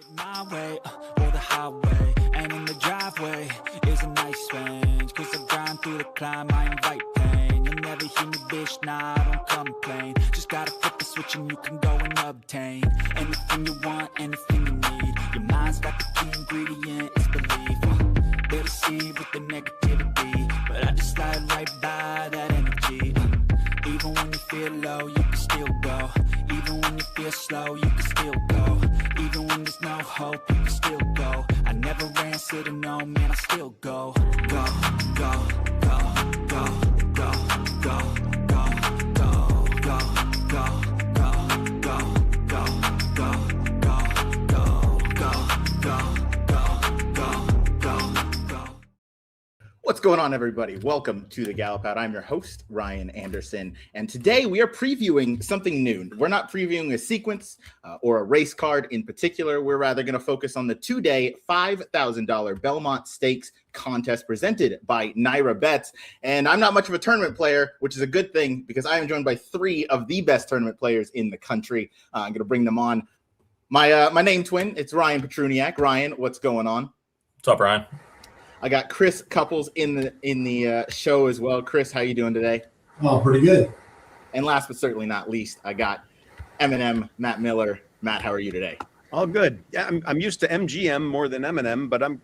My way, or the highway, and in the driveway is a nice range. Cause I grind through the climb, I invite pain. You'll never hear me, bitch, nah, I don't complain. Just gotta flip the switch and you can go and obtain anything you want, anything you need. Your mind's got the key ingredient, it's belief. They deceive with the negativity, but I just slide right by that energy. Even when you feel low, you can still go. Even when you feel slow, you can still go. Even when there's no hope, you can still go. I never answer to no, man, I still go. Go, go, go, go, go, go, go, go, go, go, go, go, go, go, go. What's going on, everybody? Welcome to the Gallop Out. I'm your host, Ryan Anderson, and today we are previewing something new. We're not previewing a sequence or a race card in particular. We're rather going to focus on the two-day $5,000 Belmont Stakes contest presented by NYRABETS. And I'm not much of a tournament player, which is a good thing because I am joined by three of the best tournament players in the country. I'm going to bring them on. My name twin, it's Ryan Petruniak. Ryan, what's going on? What's up, Ryan? I got Chris Couples in the show as well. Chris, how you doing today? Oh, pretty good. And last but certainly not least, I got Eminem, Matt Miller. Matt, how are you today? All good. Yeah, I'm used to MGM more than Eminem, but I'm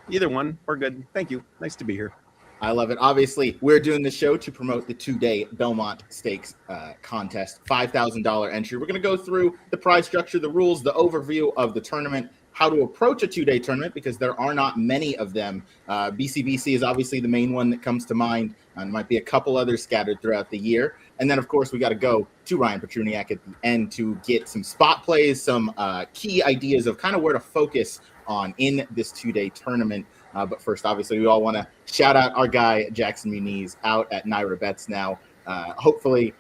either one. We're good. Thank you. Nice to be here. I love it. Obviously, we're doing the show to promote the two-day Belmont Stakes contest, $5,000 entry. We're going to go through the prize structure, the rules, the overview of the tournament, how to approach a two-day tournament because there are not many of them. BCBC is obviously the main one that comes to mind. There might be a couple others scattered throughout the year. And then, of course, we got to go to Ryan Petruniak at the end to get some spot plays, some key ideas of kind of where to focus on in this two-day tournament. But first, obviously, we all want to shout out our guy, Jackson Muniz, out at NYRABETS now. Hopefully,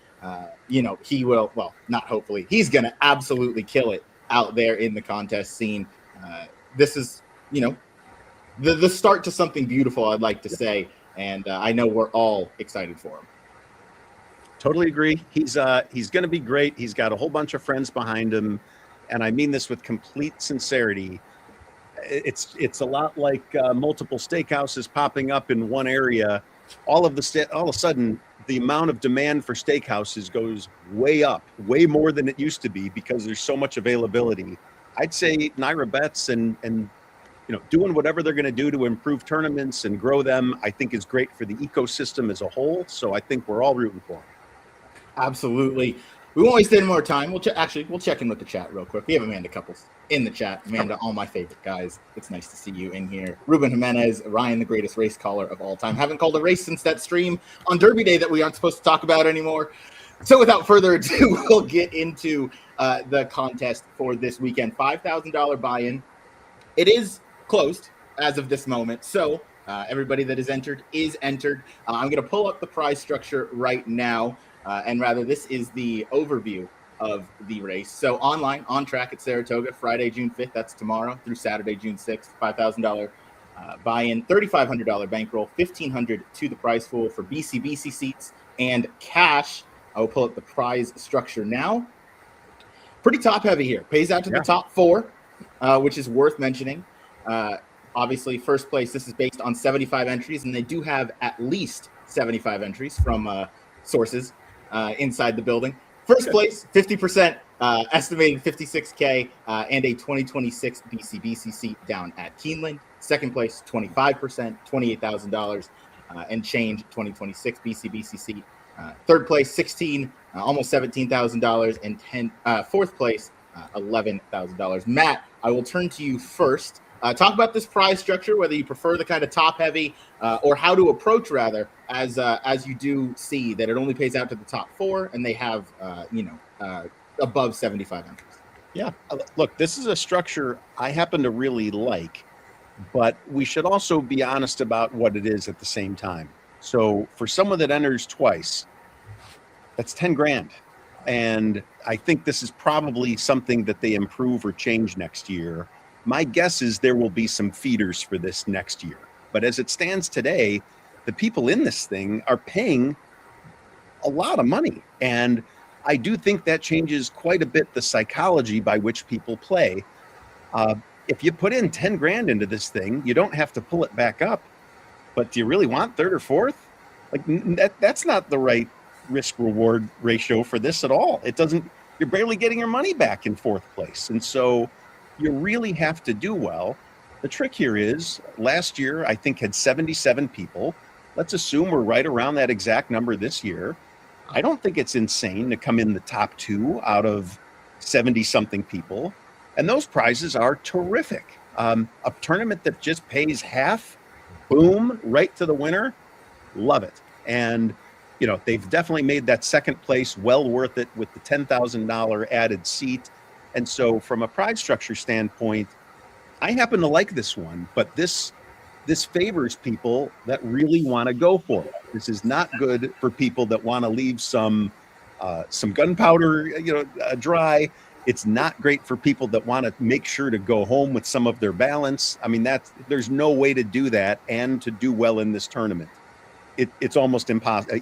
he will, well, not hopefully, he's going to absolutely kill it out there in the contest scene. This is, the start to something beautiful, I'd like to say. And I know we're all excited for him. Totally agree. He's going to be great. He's got a whole bunch of friends behind him. And I mean this with complete sincerity. It's a lot like multiple steakhouses popping up in one area. All of a sudden, the amount of demand for steakhouses goes way up, way more than it used to be because there's so much availability. I'd say NYRABETS and doing whatever they're going to do to improve tournaments and grow them, I think is great for the ecosystem as a whole. So I think we're all rooting for them. Absolutely. We won't waste any more time. We'll check in with the chat real quick. We have Amanda Couples in the chat. Amanda, all my favorite guys. It's nice to see you in here. Ruben Jimenez, Ryan, the greatest race caller of all time. Haven't called a race since that stream on Derby Day that we aren't supposed to talk about anymore. So without further ado, we'll get into the contest for this weekend. $5,000 buy-in. It is closed as of this moment. So everybody that is entered is entered. I'm going to pull up the prize structure right now. And rather, this is the overview of the race. So online, on track at Saratoga, Friday, June 5th. That's tomorrow through Saturday, June 6th. $5,000 buy-in, $3,500 bankroll, $1,500 to the prize pool for BCBC seats and cash. I will pull up the prize structure now. Pretty top heavy here. Pays out to the top four, which is worth mentioning. Obviously, first place, this is based on 75 entries, and they do have at least 75 entries from sources inside the building. First place, 50%, estimated $56K, and a 2026 BCBC seat down at Keeneland. Second place, 25%, $28,000 and change 2026 BCBC seat. Third place, 16, almost $17,000, and fourth place, $11,000. Matt, I will turn to you first. Talk about this prize structure, whether you prefer the kind of top-heavy or how to approach, rather, as you do see that it only pays out to the top four, and they have, above 75 entries. Yeah, look, this is a structure I happen to really like, but we should also be honest about what it is at the same time. So for someone that enters twice, that's 10 grand. And I think this is probably something that they improve or change next year. My guess is there will be some feeders for this next year. But as it stands today, the people in this thing are paying a lot of money. And I do think that changes quite a bit the psychology by which people play. If you put in 10 grand into this thing, you don't have to pull it back up. But do you really want third or fourth? Like that's not the right risk reward ratio for this at all. It doesn't. You're barely getting your money back in fourth place, and so you really have to do well. The trick here is last year I think had 77 people. Let's assume we're right around that exact number this year. I don't think it's insane to come in the top 2 out of 70 something people, and those prizes are terrific. A tournament that just pays half, boom, right to the winner. Love it. And they've definitely made that second place well worth it with the $10,000 added seat. And so from a prize structure standpoint, I happen to like this one, but this favors people that really want to go for it. This is not good for people that want to leave some gunpowder, dry. It's not great for people that want to make sure to go home with some of their balance. I mean, there's no way to do that and to do well in this tournament. It's almost impossible.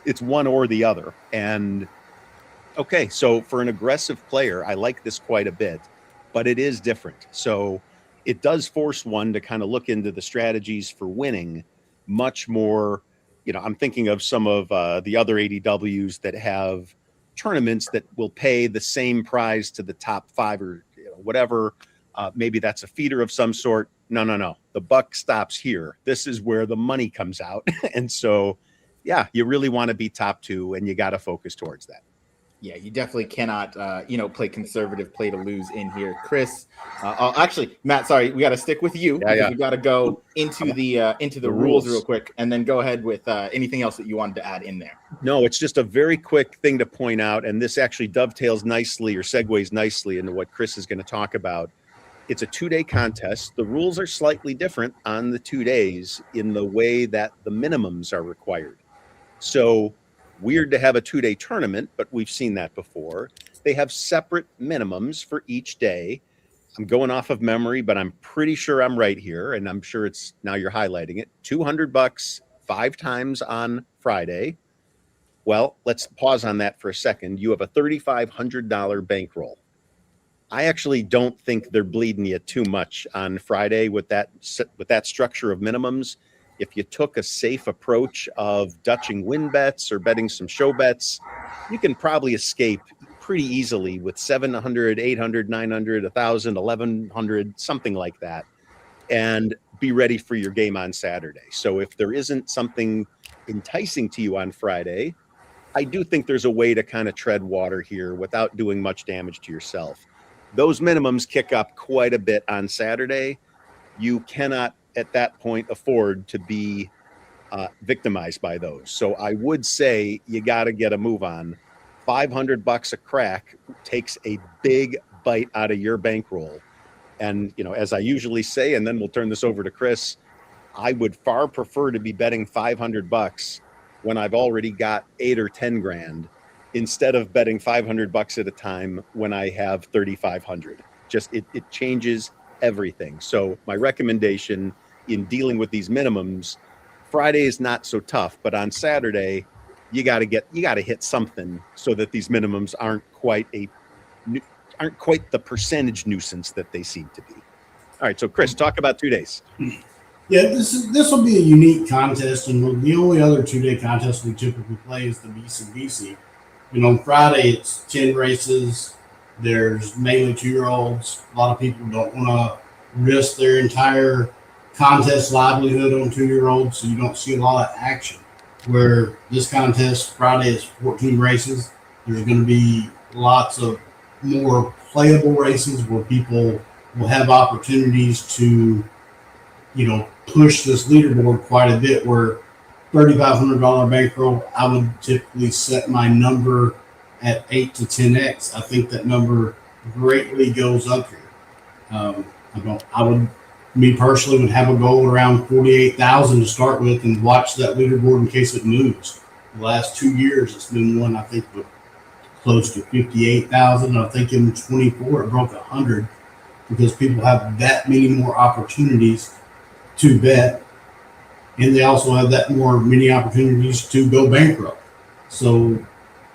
It's one or the other. And okay, so for an aggressive player, I like this quite a bit, but it is different. So it does force one to kind of look into the strategies for winning much more. I'm thinking of some of the other ADWs that have tournaments that will pay the same prize to the top 5 or whatever. Maybe that's a feeder of some sort. No. The buck stops here. This is where the money comes out. And so, yeah, you really want to be top 2 and you got to focus towards that. Yeah, you definitely cannot, play conservative, play to lose in here. Chris, actually, Matt, sorry, we got to stick with you. Yeah. We got to go into the rules real quick, and then go ahead with anything else that you wanted to add in there. No, it's just a very quick thing to point out, and this actually dovetails nicely or segues nicely into what Chris is going to talk about. It's a 2-day contest. The rules are slightly different on the 2 days in the way that the minimums are required. So weird to have a 2-day tournament, but we've seen that before. They have separate minimums for each day. I'm going off of memory, but I'm pretty sure I'm right here, and I'm sure it's now you're highlighting it. $200 5 times on Friday. Well, let's pause on that for a second. You have a $3,500 bankroll. I actually don't think they're bleeding you too much on Friday with that structure of minimums. If you took a safe approach of Dutching win bets or betting some show bets, you can probably escape pretty easily with 700, 800, 900, 1,000, 1,100, something like that, and be ready for your game on Saturday. So if there isn't something enticing to you on Friday, I do think there's a way to kind of tread water here without doing much damage to yourself. Those minimums kick up quite a bit on Saturday. You cannot at that point afford to be victimized by those. So I would say you got to get a move on. $500 a crack takes a big bite out of your bankroll. And, as I usually say, and then we'll turn this over to Chris, I would far prefer to be betting $500 when I've already got 8 or 10 grand instead of betting $500 at a time when I have 3,500. Just it changes everything. So my recommendation in dealing with these minimums, Friday is not so tough, but on Saturday, you got to hit something so that these minimums aren't quite the percentage nuisance that they seem to be. All right, so Chris, talk about 2 days. Yeah, this will be a unique contest, and the only other 2-day contest we typically play is the BCBC. On Friday it's 10 races. There's mainly 2-year-olds. A lot of people don't want to risk their entire contest livelihood on 2-year-olds, so you don't see a lot of action. Where this contest Friday is 14 races. There's going to be lots of more playable races where people will have opportunities to, push this leaderboard quite a bit. Where $3,500 bankroll, I would typically set my number at 8 to 10x. I think that number greatly goes up here. Me personally would have a goal around 48,000 to start with and watch that leaderboard in case it moves. The last 2 years, it's been one I think with close to 58,000. I think in 24 it broke 100 because people have that many more opportunities to bet, and they also have many opportunities to go bankrupt. So,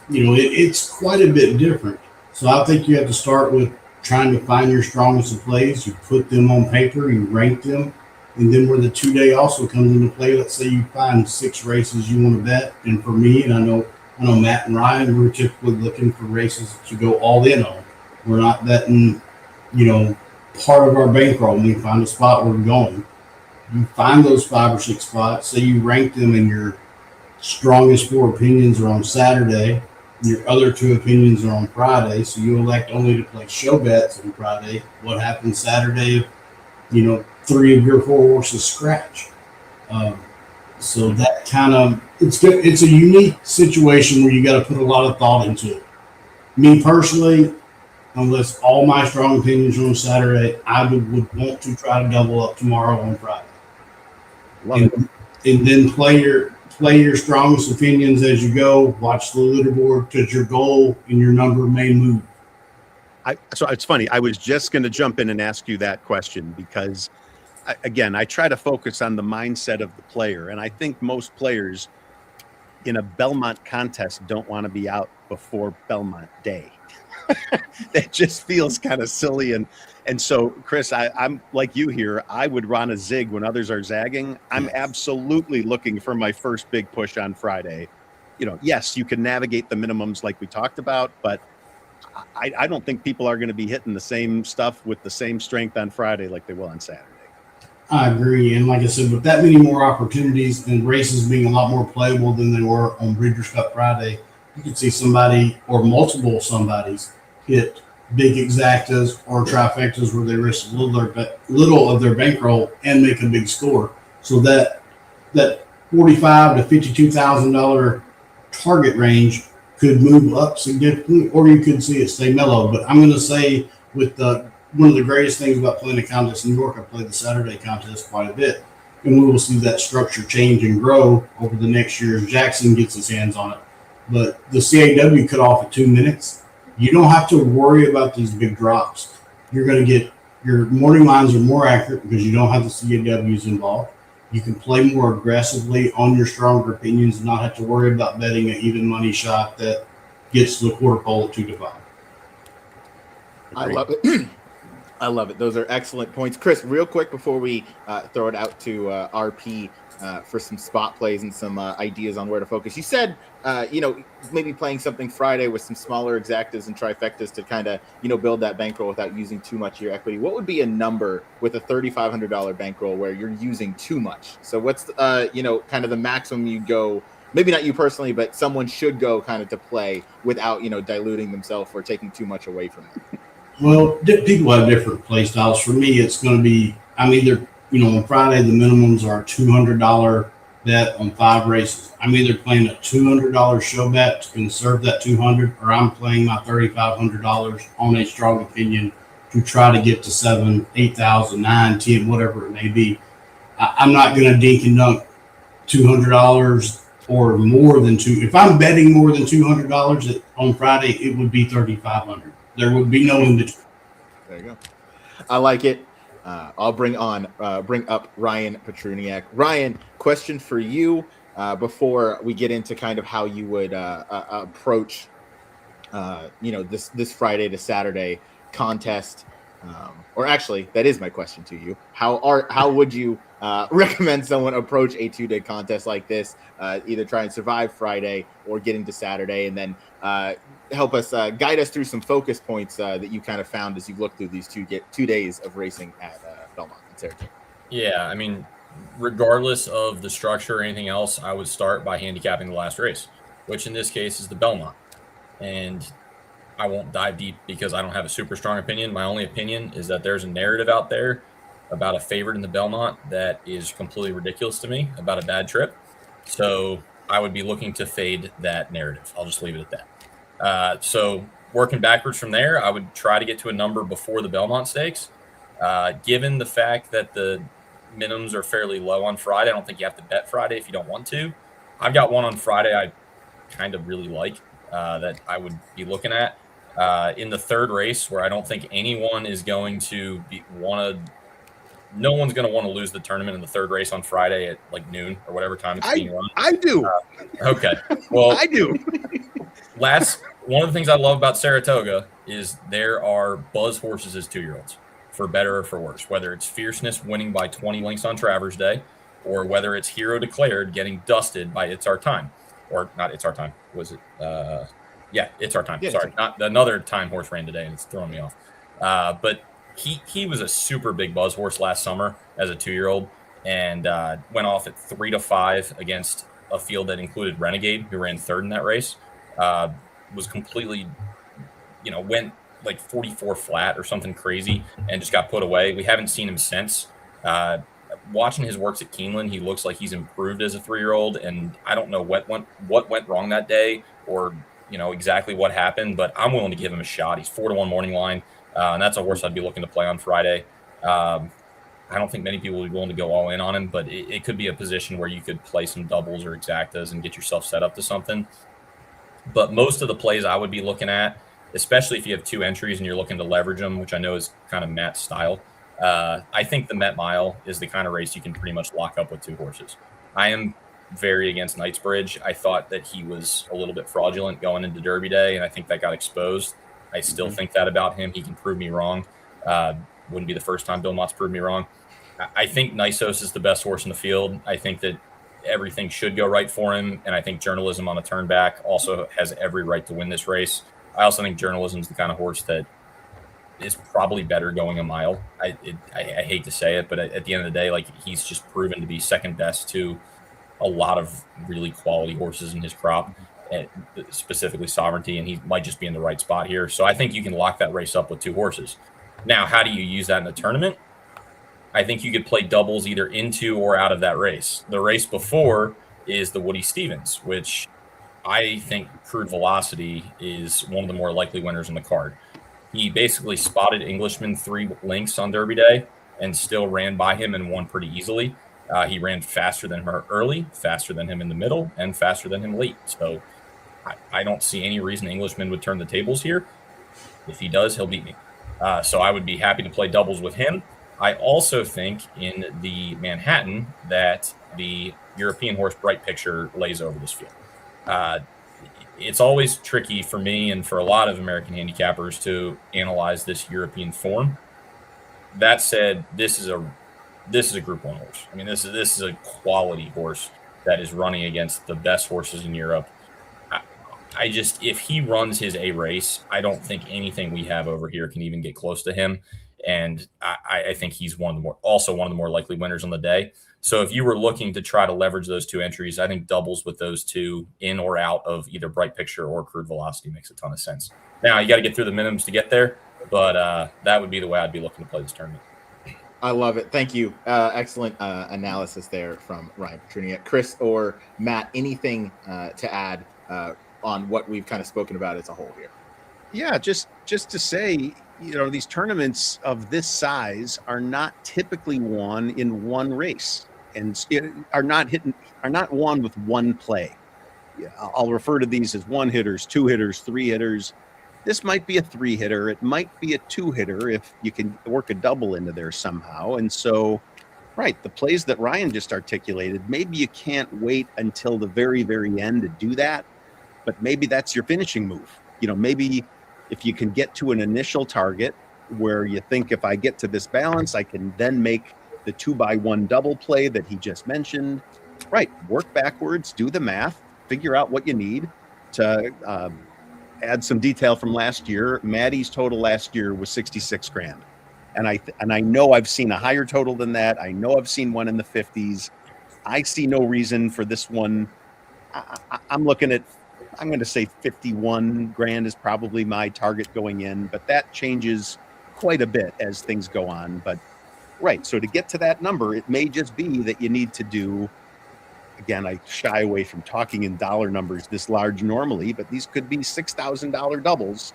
it's quite a bit different. So I think you have to start with trying to find your strongest of plays. You put them on paper, you rank them, and then where the 2-day also comes into play. Let's say you find 6 races you want to bet, and for me, and I know Matt and Ryan, we're typically looking for races to go all in on. We're not betting, part of our bankroll. When we find a spot where we're going, you find those 5 or 6 spots. Say you rank them, and your strongest 4 opinions are on Saturday. Your other 2 opinions are on Friday, so you elect only to play show bets on Friday. What happens Saturday if 3 of your 4 horses scratch? So that kind of it's a unique situation where you got to put a lot of thought into it. Me personally, unless all my strong opinions are on Saturday, I would want to try to double up tomorrow on Friday, and then play your strongest opinions as you go. Watch the leaderboard because your goal and your number may move. So it's funny. I was just going to jump in and ask you that question because, again, I try to focus on the mindset of the player, and I think most players in a Belmont contest don't want to be out before Belmont Day. That just feels kind of silly, and so Chris, I'm like you here. I would run a zig when others are zagging. I'm absolutely looking for my first big push on Friday. Yes, you can navigate the minimums like we talked about, but I don't think people are going to be hitting the same stuff with the same strength on Friday like they will on Saturday. I agree, and like I said, with that many more opportunities and races being a lot more playable than they were on Breeders' Cup Friday, you could see somebody or multiple somebodies hit big exactas or trifectas where they risk little of their bankroll and make a big score. So that $45,000 to $52,000 target range could move up significantly, or you could see it stay mellow. But I'm going to say with one of the greatest things about playing a contest in New York, I played the Saturday contest quite a bit, and we will see that structure change and grow over the next year as Jackson gets his hands on it. But the CAW cut off at 2 minutes. You don't have to worry about these big drops. You're going to get your morning lines are more accurate because you don't have the CAWs involved. You can play more aggressively on your stronger opinions and not have to worry about betting an even money shot that gets to the quarter pole at 2 to 5. I love it. I love it. Those are excellent points. Chris, real quick before we throw it out to RP for some spot plays and some ideas on where to focus. You said, maybe playing something Friday with some smaller exactas and trifectas to kind of, build that bankroll without using too much of your equity. What would be a number with a $3,500 bankroll where you're using too much? So what's, kind of the maximum you go, maybe not you personally, but someone should go kind of to play without, diluting themselves or taking too much away from it? Well, people have different play styles. For me, it's going to be, I'm either, on Friday, the minimums are a $200 bet on 5 races. I'm either playing a $200 show bet to conserve that $200, or I'm playing my $3,500 on a strong opinion to try to get to 7, 8,000, 9, 10, whatever it may be. I'm not going to dink and dunk $200 or more than If I'm betting more than $200 on Friday, it would be $3,500. There would be no in between. There you go. I like it. I'll bring up Ryan Petruniak. Ryan, question for you before we get into kind of how you would approach, this Friday to Saturday contest. Or actually, that is my question to you. How would you recommend someone approach a 2-day contest like this? Either try and survive Friday or get into Saturday, and then help us guide us through some focus points that you kind of found as you looked through these 2 days of racing at Belmont and Saratoga. Yeah, I mean, regardless of the structure or anything else, I would start by handicapping the last race, which in this case is the Belmont. And I won't dive deep because I don't have a super strong opinion. My only opinion is that there's a narrative out there about a favorite in the Belmont that is completely ridiculous to me, about a bad trip. So I would be looking to fade that narrative. I'll just leave it at that. So working backwards from there, I would try to get to a number before the Belmont Stakes. Given the fact that the minimums are fairly low on Friday, I don't think you have to bet Friday if you don't want to. I've got one on Friday I kind of really like that I would be looking at in the 3rd race, where I don't think anyone is going to no one's going to want to lose the tournament in the 3rd race on Friday at like noon or whatever time it's being run. I do. Okay. Well, I do. One of the things I love about Saratoga is there are buzz horses as 2-year-olds, for better or for worse, whether it's Fierceness winning by 20 lengths on Travers Day, or whether it's Hero Declared getting dusted by It's Our Time, or not It's Our Time. Was it? Yeah, It's Our Time. Yeah, Sorry, not another time horse ran today, and it's throwing me off. But he was a super big buzz horse last summer as a 2-year-old, and went off at 3-5 against a field that included Renegade, who ran third in that race. Was completely, went like 44 flat or something crazy and just got put away. We haven't seen him since. Watching his works at Keeneland, he looks like he's improved as a 3-year-old, and I don't know what went wrong that day, or exactly what happened, but I'm willing to give him a shot. He's 4-1 morning line, and that's a horse I'd be looking to play on Friday. I don't think many people would be willing to go all in on him, but it could be a position where you could play some doubles or exactas and get yourself set up to something. But most of the plays I would be looking at, especially if you have 2 entries and you're looking to leverage them, which I know is kind of Matt's style, I think the Met Mile is the kind of race you can pretty much lock up with 2 horses. I am very against Knightsbridge. I thought that he was a little bit fraudulent going into Derby Day, and I think that got exposed. I still think that about him. He can prove me wrong. Wouldn't be the first time Belmont's proved me wrong. I think Nisos is the best horse in the field. I think that everything should go right for him, and I think Journalism on a turn back also has every right to win this race. I also think Journalism is the kind of horse that is probably better going a mile. I hate to say it, but at the end of the day, like, he's just proven to be second best to a lot of really quality horses in his crop, specifically Sovereignty, and he might just be in the right spot here. So I think you can lock that race up with 2 horses. Now, how do you use that in a tournament? I think you could play doubles either into or out of that race. The race before is the Woody Stevens, which I think Crude Velocity is one of the more likely winners in the card. He basically spotted Englishman 3 lengths on Derby Day and still ran by him and won pretty easily. He ran faster than her early, faster than him in the middle, and faster than him late. So I don't see any reason Englishman would turn the tables here. If he does, he'll beat me. So I would be happy to play doubles with him. I also think in the Manhattan that the European horse Bright Picture lays over this field. It's always tricky for me and for a lot of American handicappers to analyze this European form. That said, this is a Group 1 horse. I mean, this is a quality horse that is running against the best horses in Europe. I just, if he runs his A race, I don't think anything we have over here can even get close to him. And I think he's one of the more likely winners on the day. So if you were looking to try to leverage those 2 entries, I think doubles with those 2 in or out of either Bright Picture or Crude Velocity makes a ton of sense. Now, you got to get through the minimums to get there, but that would be the way I'd be looking to play this tournament. I love it. Thank you. Excellent analysis there from Ryan Petrunia. Chris or Matt, anything to add on what we've kind of spoken about as a whole here? Yeah, just to say, these tournaments of this size are not typically won in one race, and are not won with one play. Yeah, I'll refer to these as 1-hitters, 2-hitters, 3-hitters. This might be a 3-hitter. It might be a 2-hitter if you can work a double into there somehow. And so, right, the plays that Ryan just articulated, maybe you can't wait until the very, very end to do that, but maybe that's your finishing move. Maybe if you can get to an initial target where you think, if I get to this balance, I can then make the 2x1 double play that he just mentioned. Right, work backwards, do the math, figure out what you need to add some detail from last year. Maddie's total last year was 66 grand. And I know I've seen a higher total than that. I know I've seen one in the 50s. I see no reason for this one. I'm looking at, I'm going to say 51 grand is probably my target going in, but that changes quite a bit as things go on. But right, so to get to that number, it may just be that you need to do, again, I shy away from talking in dollar numbers this large normally, but these could be $6,000 doubles.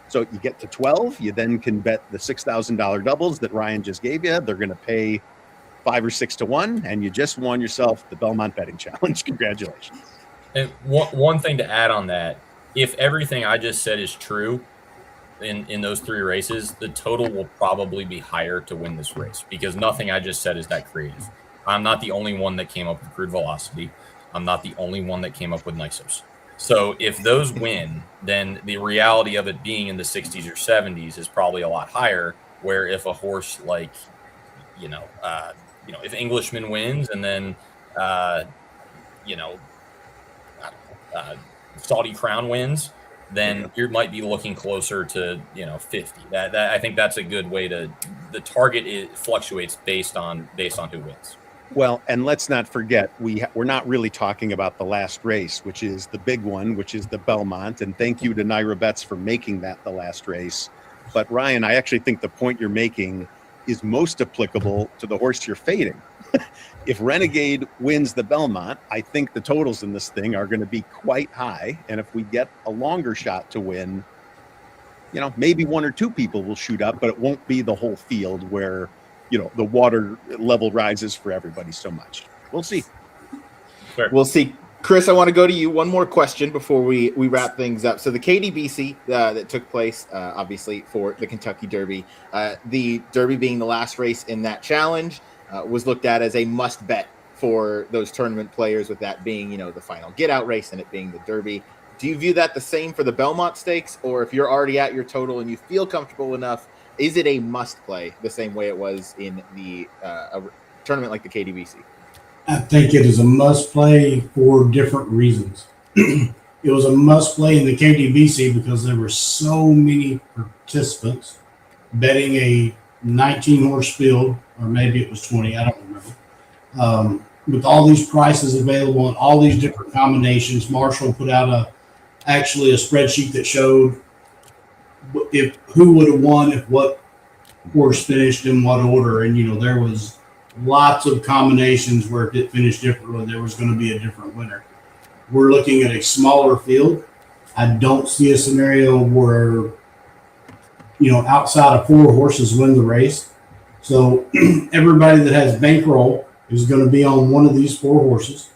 So you get to 12, you then can bet the $6,000 doubles that Ryan just gave you. They're going to pay 5 or 6 to 1, and you just won yourself the Belmont Betting Challenge. Congratulations. And one thing to add on that, if everything I just said is true in those 3 races, the total will probably be higher to win this race, because nothing I just said is that creative. I'm not the only one that came up with Crude Velocity. I'm not the only one that came up with Nisos. So if those win, then the reality of it being in the 60s or 70s is probably a lot higher. Where if a horse like, if Englishman wins and then, you know, I don't know, Saudi Crown wins, then you might be looking closer to 50. That I think that's a good way to. The target fluctuates based on who wins. Well, and let's not forget, we're not really talking about the last race, which is the big one, which is the Belmont. And thank you to NYRABETS for making that the last race. But Ryan, I actually think the point you're making is most applicable to the horse you're fading. If Renegade wins the Belmont, I think the totals in this thing are going to be quite high. And if we get a longer shot to win, maybe one or two people will shoot up, but it won't be the whole field where the water level rises for everybody so much. We'll see. Sure. We'll see. Chris, I want to go to you. One more question before we wrap things up. So the KDBC that took place, obviously, for the Kentucky Derby, the Derby being the last race in that challenge, was looked at as a must bet for those tournament players, with that being, the final get-out race and it being the Derby. Do you view that the same for the Belmont Stakes? Or if you're already at your total and you feel comfortable enough, is it a must play the same way it was in the tournament like the KDBC? I think it is a must play for different reasons. It was a must play in the KDBC because there were so many participants betting a 19 horse field, or maybe it was 20, I don't remember. With all these prices available and all these different combinations, Marshall put out actually a spreadsheet that showed if who would have won if what horse finished in what order, and there was lots of combinations where if it finished differently, there was going to be a different winner. We're looking at a smaller field. I don't see a scenario where outside of 4 horses win the race. So everybody that has bankroll is going to be on one of these 4 horses.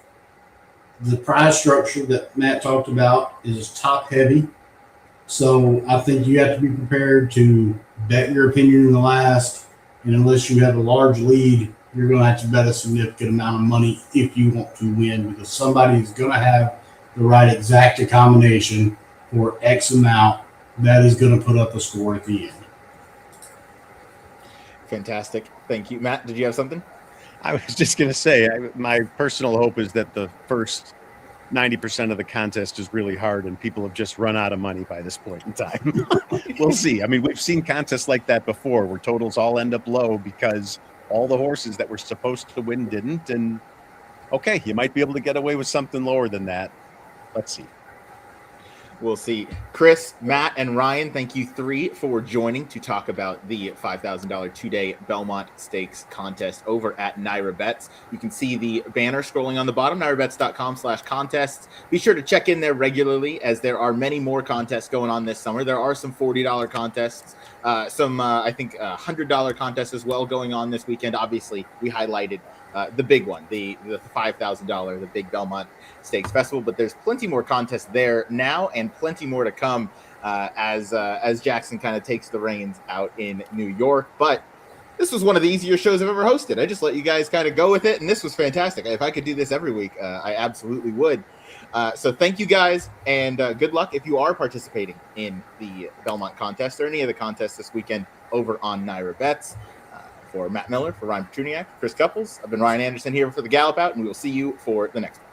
The prize structure that Matt talked about is top heavy. So I think you have to be prepared to bet your opinion in the last, and unless you have a large lead, you're going to have to bet a significant amount of money if you want to win, because somebody is going to have the right exacta combination for X amount that is going to put up a score at the end. Fantastic. Thank you. Matt, did you have something? I was just going to say, my personal hope is that the first 90% of the contest is really hard and people have just run out of money by this point in time. We'll see. I mean, we've seen contests like that before where totals all end up low because all the horses that were supposed to win didn't. And okay, you might be able to get away with something lower than that. Let's see. We'll see. Chris, Matt, and Ryan, thank you 3 for joining to talk about the $5,000 2-day Belmont Stakes contest over at NYRABETS. You can see the banner scrolling on the bottom, nyrabets.com/contests. Be sure to check in there regularly, as there are many more contests going on this summer. There are some $40 contests, some, I think, $100 contests as well going on this weekend. Obviously, we highlighted the big one, the $5,000, the big Belmont Stakes Festival, but there's plenty more contests there now and plenty more to come as Jackson kind of takes the reins out in New York. But this was one of the easier shows I've ever hosted. I just let you guys kind of go with it, and this was fantastic. If I could do this every week, I absolutely would. So thank you guys, and good luck if you are participating in the Belmont contest or any of the contests this weekend over on NYRABETS. For Matt Miller, for Ryan Petruniak, Chris Couples, I've been Ryan Anderson here for the Gallop Out, and we will see you for the next one.